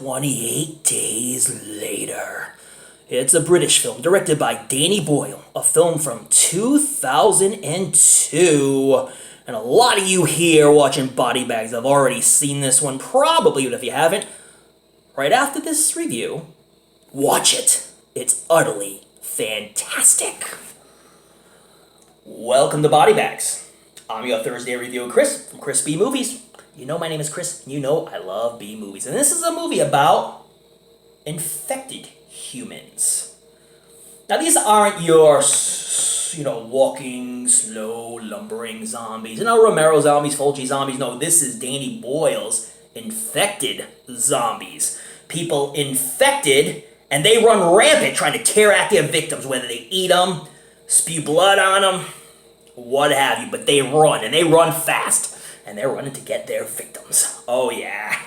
28 Days Later. It's a British film directed by Danny Boyle, a film from 2002. And a lot of you here watching Body Bags have already seen this one, probably, but if you haven't, right after this review, watch it. It's utterly fantastic. Welcome to Body Bags. I'm your Thursday reviewer, Chris, from Chrisb Movies. You know my name is Chris, and you know I love B movies. And this is a movie about infected humans. Now, these aren't your, walking, slow, lumbering zombies. Romero zombies, Fulci zombies. No, this is Danny Boyle's infected zombies. People infected, and they run rampant trying to tear at their victims, whether they eat them, spew blood on them, what have you. But they run, and they run fast. And they're running to get their victims. Oh, yeah.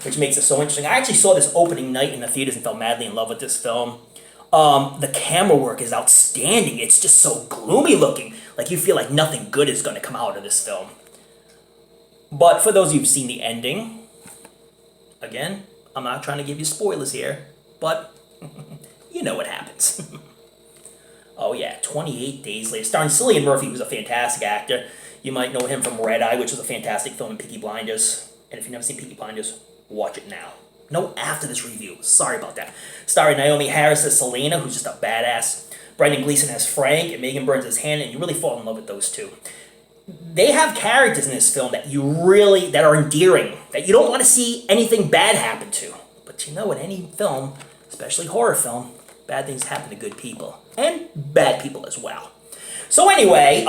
Which makes it so interesting. I actually saw this opening night in the theaters and fell madly in love with this film. The camera work is outstanding. It's just so gloomy looking. Like you feel like nothing good is going to come out of this film. But for those of you who've seen the ending, again, I'm not trying to give you spoilers here, but you know what happens. Oh, yeah. 28 Days Later. Starring Cillian Murphy, who's a fantastic actor. You might know him from Red Eye, which was a fantastic film, and Peaky Blinders. And if you've never seen Peaky Blinders, watch it now. No, after this review. Sorry about that. Starring Naomi Harris as Selena, who's just a badass. Brendan Gleeson as Frank, and Megan Burns as Hannah, and you really fall in love with those two. They have characters in this film that are endearing, that you don't want to see anything bad happen to. But you know, in any film, especially horror film, bad things happen to good people. And bad people as well. So anyway,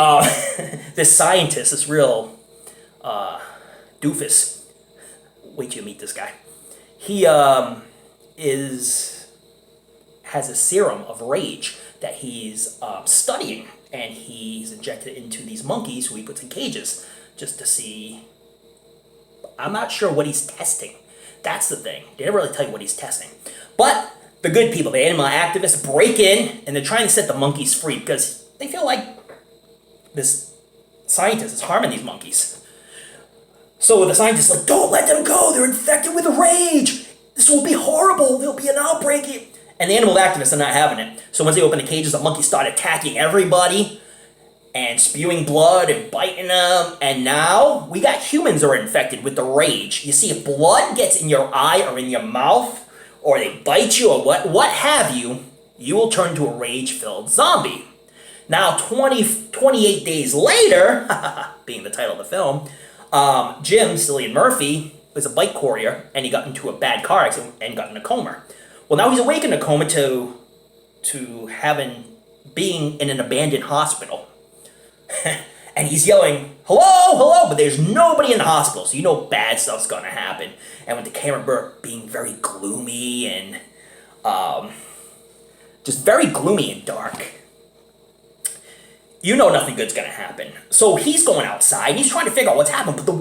this scientist, this real doofus, wait till you meet this guy. He has a serum of rage that he's studying, and he's injected it into these monkeys who he puts in cages just to see. I'm not sure what he's testing. That's the thing. They never really tell you what he's testing. But the good people, the animal activists, break in, and they're trying to set the monkeys free because they feel like this scientist is harming these monkeys. So the scientist's like, don't let them go. They're infected with rage. This will be horrible. There'll be an outbreak. And the animal activists are not having it. So once they open the cages, the monkeys start attacking everybody and spewing blood and biting them. And now we got humans who are infected with the rage. You see, if blood gets in your eye or in your mouth, or they bite you or what have you, you will turn into a rage-filled zombie. Now, 28 days later, being the title of the film, Jim, Cillian Murphy, was a bike courier, and he got into a bad car accident and got in a coma. Well, now he's awake in a coma to being in an abandoned hospital. And he's yelling, hello, hello, but there's nobody in the hospital, so you know bad stuff's gonna happen. And with the camera being very gloomy and just very gloomy and dark, you know nothing good's gonna happen. So he's going outside, he's trying to figure out what's happened, but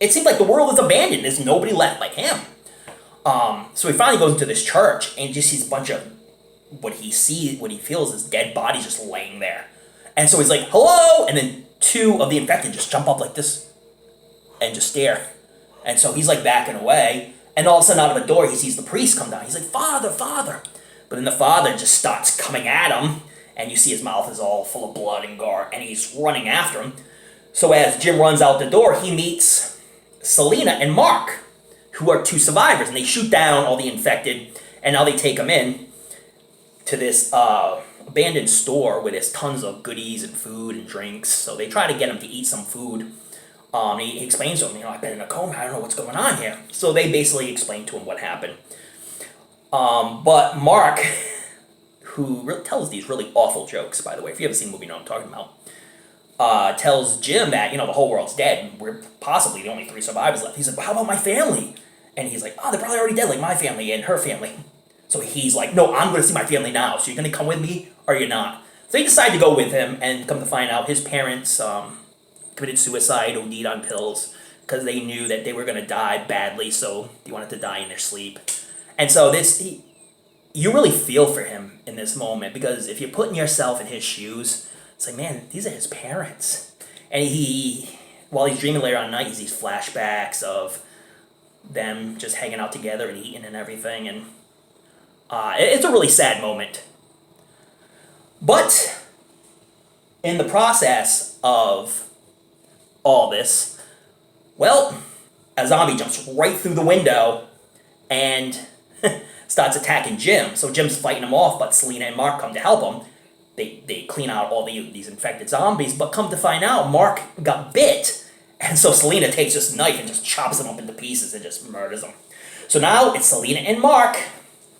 it seems like the world is abandoned. There's nobody left like him. So he finally goes into this church and just sees a bunch of what he feels is dead bodies just laying there. And so he's like, hello! And then two of the infected just jump up like this and just stare. And so he's like backing away, and all of a sudden out of a door he sees the priest come down. He's like, Father, Father. But then the father just starts coming at him, and you see his mouth is all full of blood and gore, and he's running after him. So as Jim runs out the door, he meets Selena and Mark, who are two survivors, and they shoot down all the infected, and now they take them in to this abandoned store where there's tons of goodies and food and drinks. So they try to get him to eat some food. He explains to him, I've been in a coma, I don't know what's going on here. So they basically explain to him what happened. But Mark, who tells these really awful jokes, by the way, if you haven't seen the movie, you know what I'm talking about, tells Jim that, the whole world's dead, and we're possibly the only three survivors left. He's like, well, how about my family? And he's like, they're probably already dead, like my family and her family. So he's like, no, I'm going to see my family now, so you're going to come with me, or you're not? So they decide to go with him, and come to find out his parents committed suicide, OD'd on pills, because they knew that they were going to die badly, so they wanted to die in their sleep. And so you really feel for him in this moment, because if you're putting yourself in his shoes, it's like, man, these are his parents. And while he's dreaming later on at night, he sees flashbacks of them just hanging out together and eating and everything, and it's a really sad moment. But in the process of all this, well, a zombie jumps right through the window and starts attacking Jim. So Jim's fighting him off, but Selena and Mark come to help him. They clean out all these infected zombies, but come to find out, Mark got bit. And so Selena takes this knife and just chops him up into pieces and just murders him. So now it's Selena and Mark,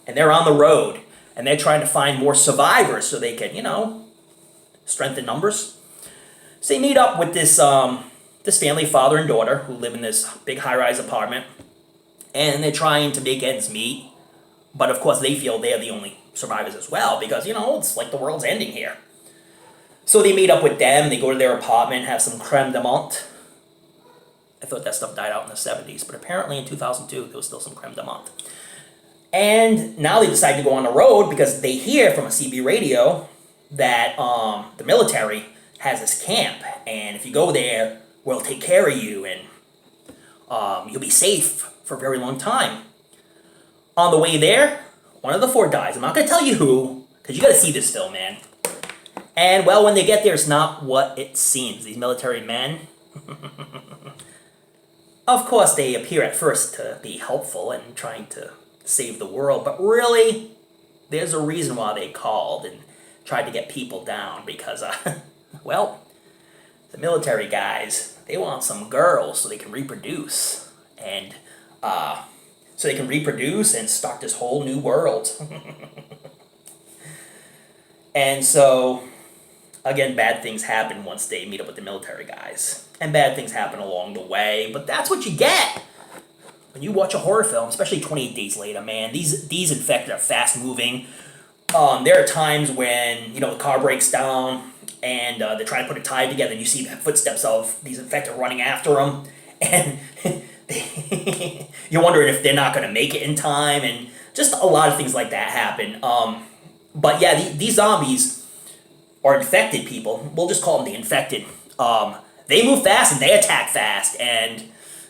and they're on the road. And they're trying to find more survivors so they can, strengthen numbers. So they meet up with this family, father and daughter, who live in this big high-rise apartment. And they're trying to make ends meet. But of course they feel they're the only survivors as well, because, it's like the world's ending here. So they meet up with them, they go to their apartment, have some creme de menthe. I thought that stuff died out in the 70s, but apparently in 2002 there was still some creme de menthe. And now they decide to go on the road because they hear from a CB radio that the military has this camp, and if you go there, we'll take care of you, and you'll be safe for a very long time. On the way there, one of the four dies. I'm not going to tell you who, because you got to see this film, man. And, well, when they get there, it's not what it seems. These military men, of course, they appear at first to be helpful and trying to save the world, but really, there's a reason why they called and tried to get people down, because, well, the military guys, they want some girls so they can reproduce, and, start this whole new world. And so, again, bad things happen once they meet up with the military guys, and bad things happen along the way, but that's what you get when you watch a horror film, especially 28 Days Later, man. These infected are fast-moving. There are times when, the car breaks down and they're trying to put a tire together, and you see the footsteps of these infected running after them, and you're wondering if they're not going to make it in time, and just a lot of things like that happen. But yeah, these zombies are infected people. We'll just call them the infected. They move fast and they attack fast, and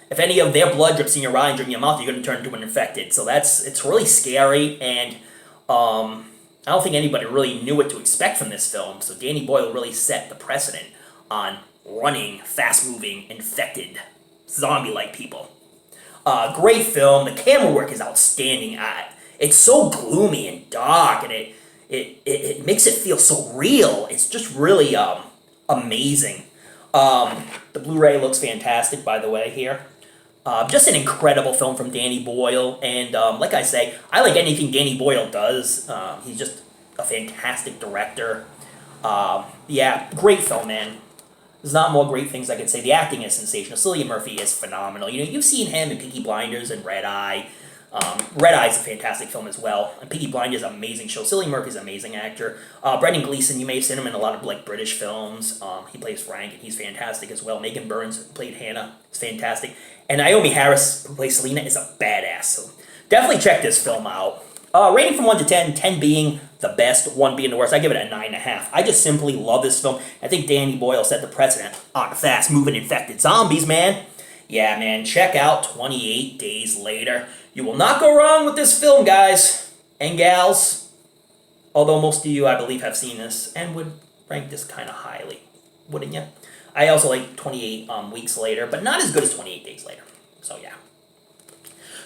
if any of their blood drips in your eye and drips in your mouth, you're going to turn into an infected. So it's really scary, and I don't think anybody really knew what to expect from this film. So Danny Boyle really set the precedent on running, fast-moving, infected, zombie-like people. Great film. The camera work is outstanding. It's so gloomy and dark, and it makes it feel so real. It's just really amazing. The Blu-ray looks fantastic, by the way, here. Just an incredible film from Danny Boyle, and like I say, I like anything Danny Boyle does. He's just a fantastic director. Yeah, great film, man. There's not more great things I could say. The acting is sensational. Cillian Murphy is phenomenal. You've seen him in Peaky Blinders and Red Eye. Red Eye is a fantastic film as well. And Peaky Blinders is an amazing show. Cillian Murphy's an amazing actor. Brendan Gleeson, you may have seen him in a lot of British films. He plays Frank, and he's fantastic as well. Megan Burns played Hannah. It's fantastic. And Naomi Harris, who plays Selena, is a badass. So definitely check this film out. Rating from 1 to 10, 10 being the best, 1 being the worst. I give it a 9.5. I just simply love this film. I think Danny Boyle set the precedent on fast-moving infected zombies, man. Yeah, man, check out 28 Days Later. You will not go wrong with this film, guys and gals. Although most of you, I believe, have seen this and would rank this kind of highly, wouldn't you? I also like 28 Weeks Later, but not as good as 28 Days Later. So, yeah.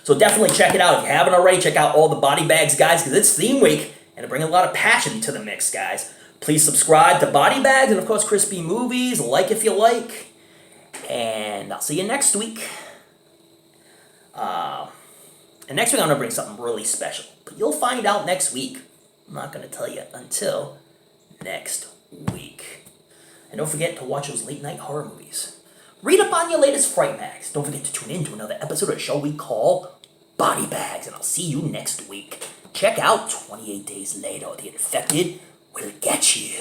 So definitely check it out. If you haven't already, check out all the Body Bags, guys, because it's theme week, and to bring a lot of passion to the mix, guys. Please subscribe to Body Bags and, of course, Chrisb Movies. Like if you like. And I'll see you next week. And next week I'm going to bring something really special. But you'll find out next week. I'm not going to tell you until next week. And don't forget to watch those late night horror movies. Read up on your latest Fright Mags. Don't forget to tune in to another episode of a show we call Body Bags. And I'll see you next week. Check out 28 Days Later. The infected will get you.